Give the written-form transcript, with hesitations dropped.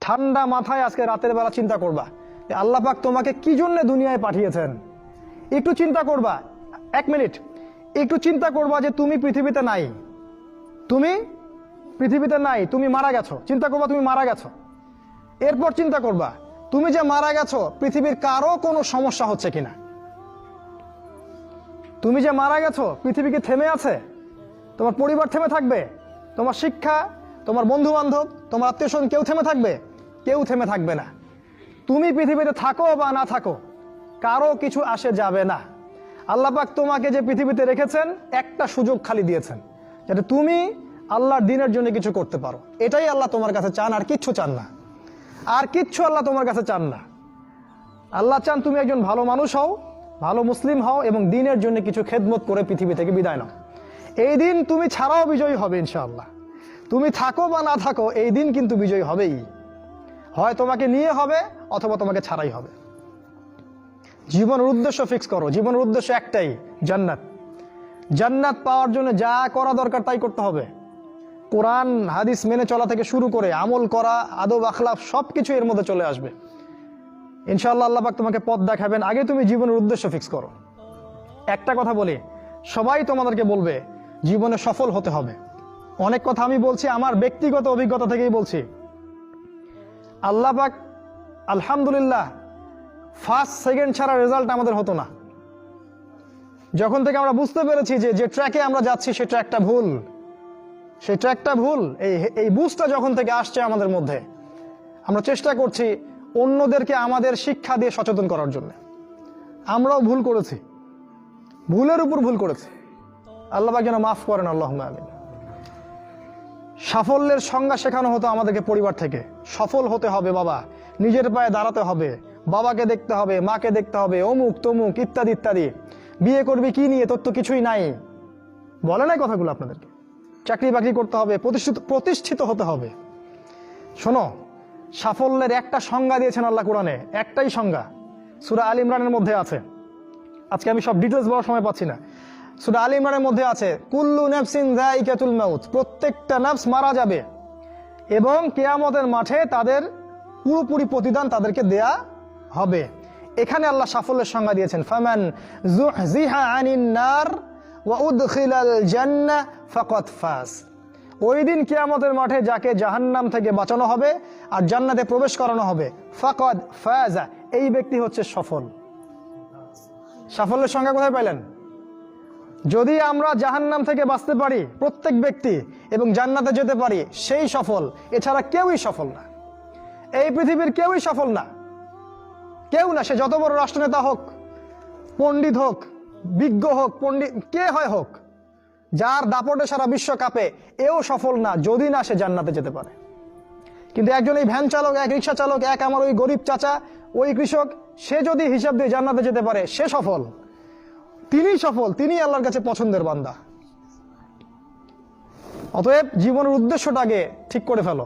ঠান্ডা মাথায় আজকে রাতের বেলা চিন্তা করবা যে আল্লাহ পাক তোমাকে কি জন্য দুনিয়ায় পাঠিয়েছেন। একটু চিন্তা করবা, 1 মিনিট একটু চিন্তা করবা যে তুমি পৃথিবীতে নাই, তুমি পৃথিবীতে নাই, তুমি মারা গেছো। চিন্তা করবা তুমি মারা গেছো। এরপর চিন্তা করবা তুমি যে মারা গেছো পৃথিবীর কারো কোনো সমস্যা হচ্ছে কিনা। তুমি যে মারা গেছো পৃথিবী কি থেমে আছে? তোমার পরিবার থেমে থাকবে? তোমার শিক্ষা, তোমার বন্ধু বান্ধব, তোমার আত্মীয় স্বজন কেউ থেমে থাকবে? কেউ থেমে থাকবে না। তুমি পৃথিবীতে থাকো বা না থাকো কারো কিছু আসে যাবে না। আল্লাহ পাক তোমাকে যে পৃথিবীতে রেখেছেন একটা সুযোগ খালি দিয়েছেন যাতে তুমি আল্লাহর দ্বীনের জন্য কিছু করতে পারো। এটাই আল্লাহ তোমার কাছে চান, আর কিচ্ছু চান না। আর কিচ্ছু আল্লাহ তোমার কাছে চান না। আল্লাহ চান তুমি একজন ভালো মানুষ হও, ভালো মুসলিম হও এবং দ্বীনের জন্য কিছু খেদমত করে পৃথিবী থেকে বিদায় নাও। এই দিন তুমি ছাড়াও বিজয়ী হবে ইনশাআল্লাহ। তুমি থাকো বা না থাকো এই দিন কিন্তু বিজয়ী হবেই। হয় তোমাকে নিয়ে হবে অথবা তোমাকে ছাড়াই হবে। জীবনের উদ্দেশ্য ফিক্স করো। জীবনের উদ্দেশ্য একটাই, জান্নাত। জান্নাত পাওয়ার জন্য যা করা দরকার তাই করতে হবে। কোরআন হাদিস মেনে চলা থেকে শুরু করে আমল করা, আদব আখলাক সবকিছু এর মধ্যে চলে আসবে ইনশাআল্লাহ। আল্লাহ পাক তোমাকে পথ দেখাবেন। আগে তুমি জীবনের উদ্দেশ্য ফিক্স করো। একটা কথা বলি, সবাই তোমাদেরকে বলবে জীবনে সফল হতে হবে। অনেক কথা আমি বলছি আমার ব্যক্তিগত অভিজ্ঞতা থেকেই বলছি। আল্লাহ পাক আলহামদুলিল্লাহ ফার্স্ট সেকেন্ড ছাড়া রেজাল্ট আমাদের হতো না। যখন থেকে আমরা বুঝতে পেরেছি যে ট্র্যাকে আমরা যাচ্ছি সে ট্র্যাকটা ভুল, সেই ট্র্যাকটা ভুল, এই বুঝটা যখন থেকে আসছে আমাদের মধ্যে, আমরা চেষ্টা করছি অন্যদেরকে আমাদের শিক্ষা দিয়ে সচেতন করার জন্য। আমরাও ভুল করেছি, ভুলের উপর ভুল করেছি। আল্লাহ পাক যেন মাফ করেন, আল্লাহুম্মা আমিন। সাফল্যের সংজ্ঞা শেখানো হতো আমাদেরকে পরিবার থেকে। সফল হতে হবে বাবা, নিজের পায়ে দাঁড়াতে হবে, বাবাকে দেখতে হবে, মাকে দেখতে হবে, অমুক তমুক ইত্যাদি ইত্যাদি। বিয়ে করবি কি নিয়ে, তোর তো কিছুই নাই, বলে নাই কথাগুলো আপনাদেরকে। চাকরি বাকরি করতে হবে, প্রতিষ্ঠিত হতে হবে। শোনো, সাফল্যের একটা সংজ্ঞা দিয়েছেন আল্লাহ কোরআনে, একটাই সংজ্ঞা, সূরা আল ইমরানের মধ্যে আছে। আজকে আমি সব ডিটেলস বলার সময় পাচ্ছি না। সূরা আল ইমরানের মধ্যে আছে কুল্লু নাফসিন যায়িকাতুল মাউত, প্রত্যেকটা নফস মারা যাবে এবং কিয়ামতের মাঠে তাদের পুরোপুরি প্রতিদান তাদেরকে দেয়া হবে। এখানে আল্লাহ সাফল্যের সংজ্ঞা দিয়েছেন, ফামান যুহজিহা আনিন নার ওয়া উদখিলাল জান্নাহ ফাকাদ ফাজ। ওই দিন কিয়ামতের মাঠে যাকে জাহান্নাম থেকে বাঁচানো হবে আর জান্নাতে প্রবেশ করানো হবে, ফাকাদ ফাজা, এই ব্যক্তি হচ্ছে সফল। সাফল্যের সংজ্ঞা কোথায় পাইলেন? যদি আমরা জাহান্নাম থেকে বাঁচতে পারি প্রত্যেক ব্যক্তি এবং জান্নাতে যেতে পারি, সেই সফল। এছাড়া কেউই সফল না, এই পৃথিবীর কেউই সফল না। কেউ না, সে যত বড় রাষ্ট্রনেতা হোক, পণ্ডিত হোক, বিজ্ঞ হোক, পণ্ডিত কে হয় হোক, যার দাপটে সারা বিশ্ব কাঁপে, এও সফল না যদি না সে জান্নাতে যেতে পারে। কিন্তু একজন এই ভ্যান চালক, এক রিক্সা চালক, এক আমার ওই গরিব চাচা, ওই কৃষক, সে যদি হিসাব দিয়ে জান্নাতে যেতে পারে, সে সফল। তিনিই সফল, তিনি আল্লাহর কাছে পছন্দের বান্দা। অতএব জীবনের উদ্দেশ্যটাকে ঠিক করে ফেলো।